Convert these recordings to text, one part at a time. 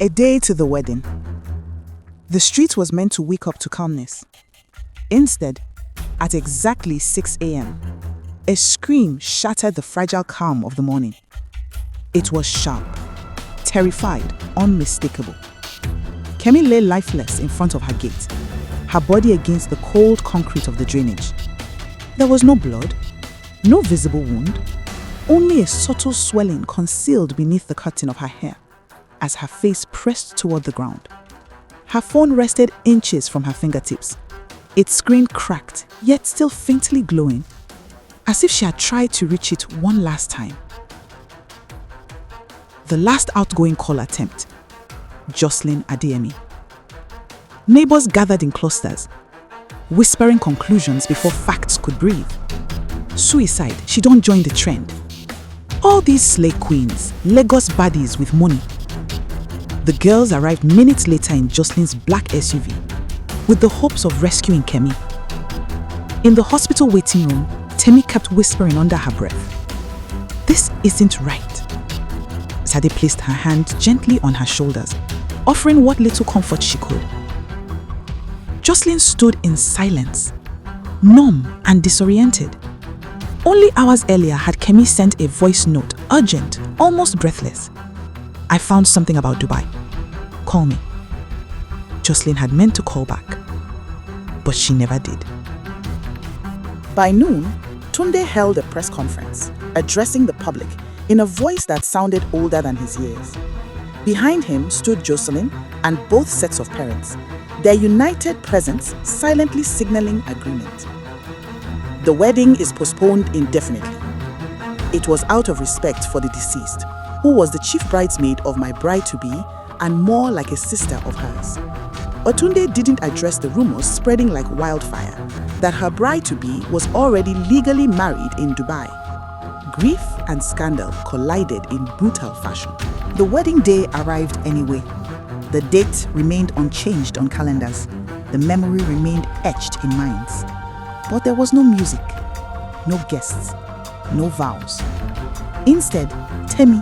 A day to the wedding. The street was meant to wake up to calmness. Instead, at exactly 6 a.m., a scream shattered the fragile calm of the morning. It was sharp, terrified, unmistakable. Kemi lay lifeless in front of her gate, her body against the cold concrete of the drainage. There was no blood, no visible wound, only a subtle swelling concealed beneath the curtain of her hair as her face pressed toward the ground. Her phone rested inches from her fingertips, its screen cracked, yet still faintly glowing, as if she had tried to reach it one last time. The last outgoing call attempt, Jocelyn Adeyemi. Neighbors gathered in clusters, whispering conclusions before facts could breathe. Suicide, she don't join the trend. All these slay queens, Lagos baddies with money. The girls arrived minutes later in Jocelyn's black SUV, with the hopes of rescuing Kemi. In the hospital waiting room, Temi kept whispering under her breath, "This isn't right." Sade placed her hand gently on her shoulders, offering what little comfort she could. Jocelyn stood in silence, numb and disoriented. Only hours earlier had Kemi sent a voice note, urgent, almost breathless. "I found something about Dubai. Call me." Jocelyn had meant to call back, but she never did. By noon, Tunde held a press conference, addressing the public in a voice that sounded older than his years. Behind him stood Jocelyn and both sets of parents, their united presence silently signaling agreement. The wedding is postponed indefinitely. It was out of respect for the deceased, who was the chief bridesmaid of my bride-to-be and more like a sister of hers. Otunde didn't address the rumors spreading like wildfire that her bride-to-be was already legally married in Dubai. Grief and scandal collided in brutal fashion. The wedding day arrived anyway. The date remained unchanged on calendars. The memory remained etched in minds. But there was no music, no guests, no vows. Instead, Temi,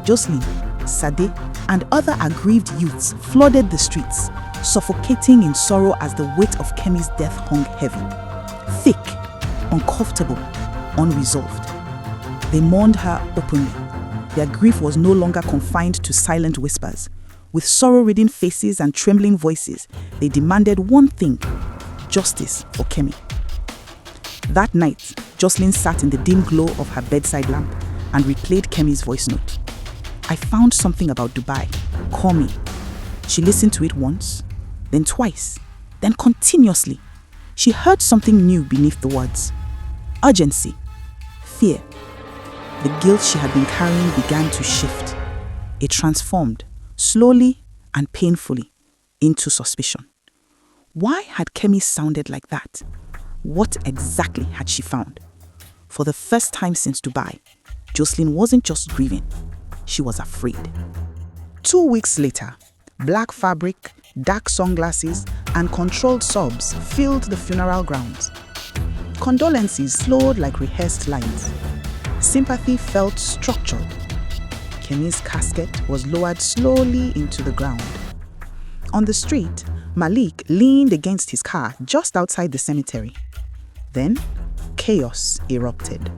Jocelyn, Sade, and other aggrieved youths flooded the streets, suffocating in sorrow as the weight of Kemi's death hung heavy, thick, uncomfortable, unresolved. They mourned her openly. Their grief was no longer confined to silent whispers. With sorrow-ridden faces and trembling voices, they demanded one thing: justice for Kemi. That night, Jocelyn sat in the dim glow of her bedside lamp and replayed Kemi's voice note. "I found something about Dubai. Call me." She listened to it once, then twice, then continuously. She heard something new beneath the words. Urgency, fear. The guilt she had been carrying began to shift. It transformed, slowly and painfully, into suspicion. Why had Kemi sounded like that? What exactly had she found? For the first time since Dubai, Jocelyn wasn't just grieving, she was afraid. 2 weeks later, black fabric, dark sunglasses, and controlled sobs filled the funeral grounds. Condolences flowed like rehearsed lines. Sympathy felt structured. Kemi's casket was lowered slowly into the ground. On the street, Malik leaned against his car just outside the cemetery. Then, chaos erupted.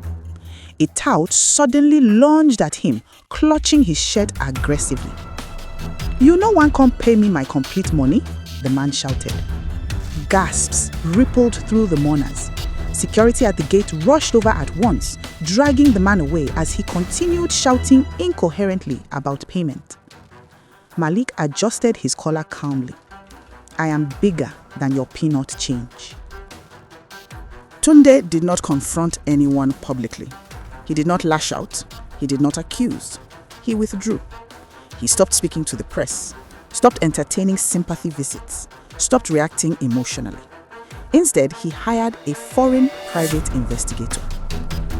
A tout suddenly lunged at him, clutching his shirt aggressively. "You no one come pay me my complete money?" the man shouted. Gasps rippled through the mourners. Security at the gate rushed over at once, dragging the man away as he continued shouting incoherently about payment. Malik adjusted his collar calmly. "I am bigger than your peanut change." Tunde did not confront anyone publicly. He did not lash out. He did not accuse. He withdrew. He stopped speaking to the press, stopped entertaining sympathy visits, stopped reacting emotionally. Instead, he hired a foreign private investigator.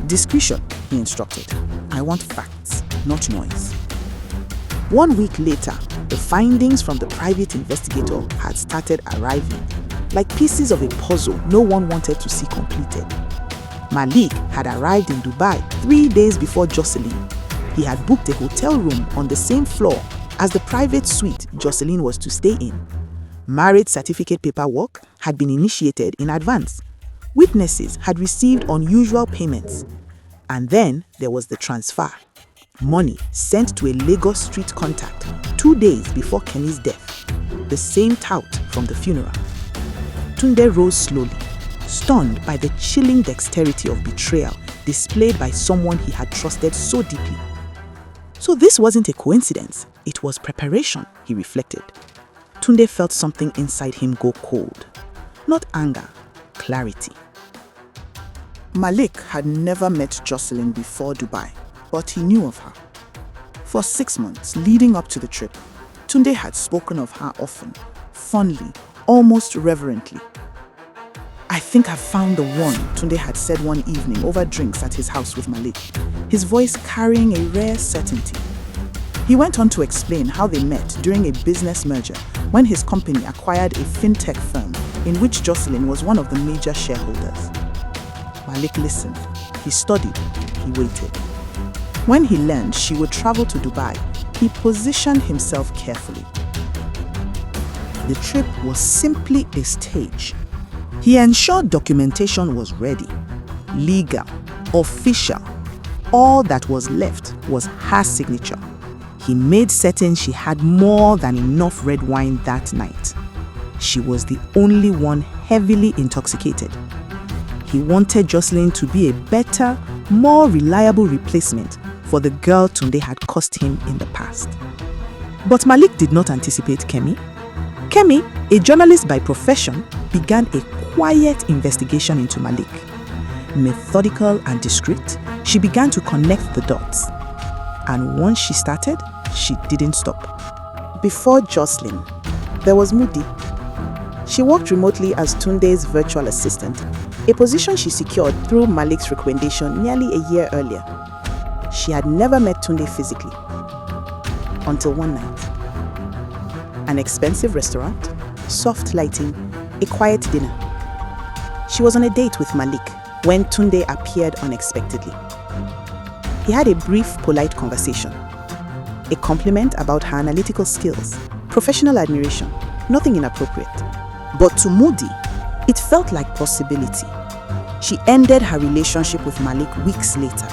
"Discretion," he instructed. "I want facts, not noise." 1 week later, the findings from the private investigator had started arriving, like pieces of a puzzle no one wanted to see completed. Malik had arrived in Dubai 3 days before Jocelyn. He had booked a hotel room on the same floor as the private suite Jocelyn was to stay in. Marriage certificate paperwork had been initiated in advance. Witnesses had received unusual payments. And then there was the transfer. Money sent to a Lagos street contact 2 days before Kemi's death. The same tout from the funeral. Tunde rose slowly, stunned by the chilling dexterity of betrayal displayed by someone he had trusted so deeply. So this wasn't a coincidence, it was preparation, he reflected. Tunde felt something inside him go cold. Not anger, clarity. Malik had never met Jocelyn before Dubai, but he knew of her. For 6 months leading up to the trip, Tunde had spoken of her often, fondly, almost reverently. "I think I've found the one," Tunde had said one evening over drinks at his house with Malik, his voice carrying a rare certainty. He went on to explain how they met during a business merger when his company acquired a fintech firm in which Jocelyn was one of the major shareholders. Malik listened, he studied, he waited. When he learned she would travel to Dubai, he positioned himself carefully. The trip was simply a stage. He ensured documentation was ready, legal, official. All that was left was her signature. He made certain she had more than enough red wine that night. She was the only one heavily intoxicated. He wanted Jocelyn to be a better, more reliable replacement for the girl Tunde had cost him in the past. But Malik did not anticipate Kemi. Kemi, a journalist by profession, began a quiet investigation into Malik. Methodical and discreet, she began to connect the dots. And once she started, she didn't stop. Before Jocelyn, there was Moody. She worked remotely as Tunde's virtual assistant, a position she secured through Malik's recommendation nearly a year earlier. She had never met Tunde physically until one night. An expensive restaurant, soft lighting, a quiet dinner. She was on a date with Malik when Tunde appeared unexpectedly. He had a brief, polite conversation. A compliment about her analytical skills, professional admiration, nothing inappropriate. But to Moody, it felt like possibility. She ended her relationship with Malik weeks later,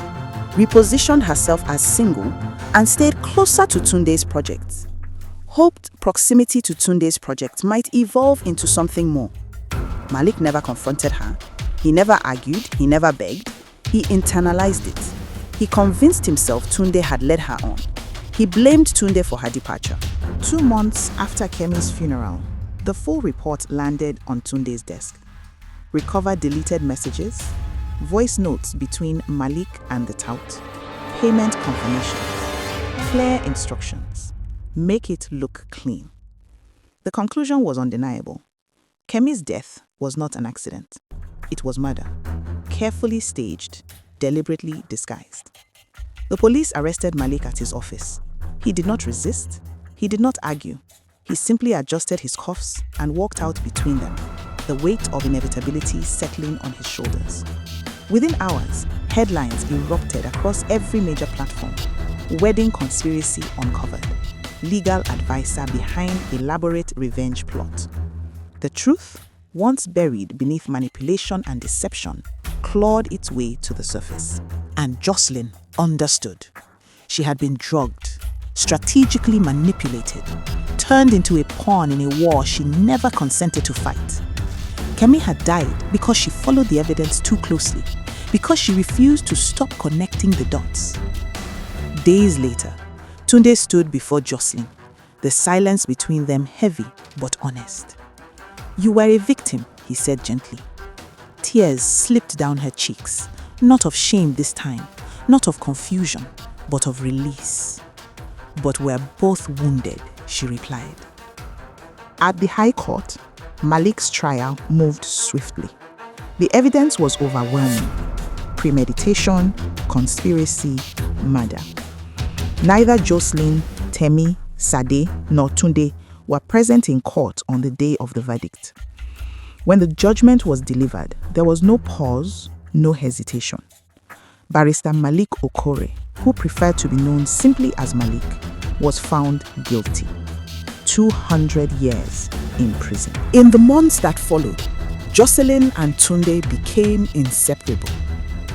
repositioned herself as single, and stayed closer to Tunde's project. Hoped proximity to Tunde's project might evolve into something more. Malik never confronted her. He never argued. He never begged. He internalized it. He convinced himself Tunde had led her on. He blamed Tunde for her departure. 2 months after Kemi's funeral, the full report landed on Tunde's desk. Recovered deleted messages, voice notes between Malik and the tout, payment confirmations, clear instructions. Make it look clean. The conclusion was undeniable. Kemi's death was not an accident. It was murder, carefully staged, deliberately disguised. The police arrested Malik at his office. He did not resist. He did not argue. He simply adjusted his cuffs and walked out between them, the weight of inevitability settling on his shoulders. Within hours, headlines erupted across every major platform. Wedding conspiracy uncovered. Legal advisor behind elaborate revenge plot. The truth, once buried beneath manipulation and deception, clawed its way to the surface. And Jocelyn understood. She had been drugged, strategically manipulated, turned into a pawn in a war she never consented to fight. Kemi had died because she followed the evidence too closely, because she refused to stop connecting the dots. Days later, Tunde stood before Jocelyn, the silence between them heavy but honest. "You were a victim," he said gently. Tears slipped down her cheeks, not of shame this time, not of confusion, but of release. "But we're both wounded," she replied. At the High Court, Malik's trial moved swiftly. The evidence was overwhelming. Premeditation, conspiracy, murder. Neither Jocelyn, Temi, Sade, nor Tunde were present in court on the day of the verdict. When the judgment was delivered, there was no pause, no hesitation. Barrister Malik Okore, who preferred to be known simply as Malik, was found guilty. 200 years in prison. In the months that followed, Jocelyn and Tunde became inseparable.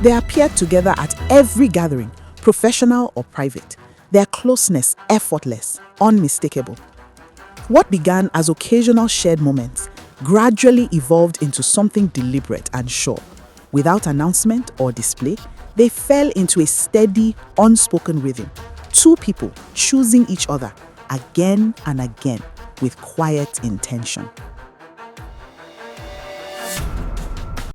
They appeared together at every gathering, professional or private. Their closeness effortless, unmistakable. What began as occasional shared moments gradually evolved into something deliberate and sure. Without announcement or display, they fell into a steady, unspoken rhythm. Two people choosing each other again and again with quiet intention.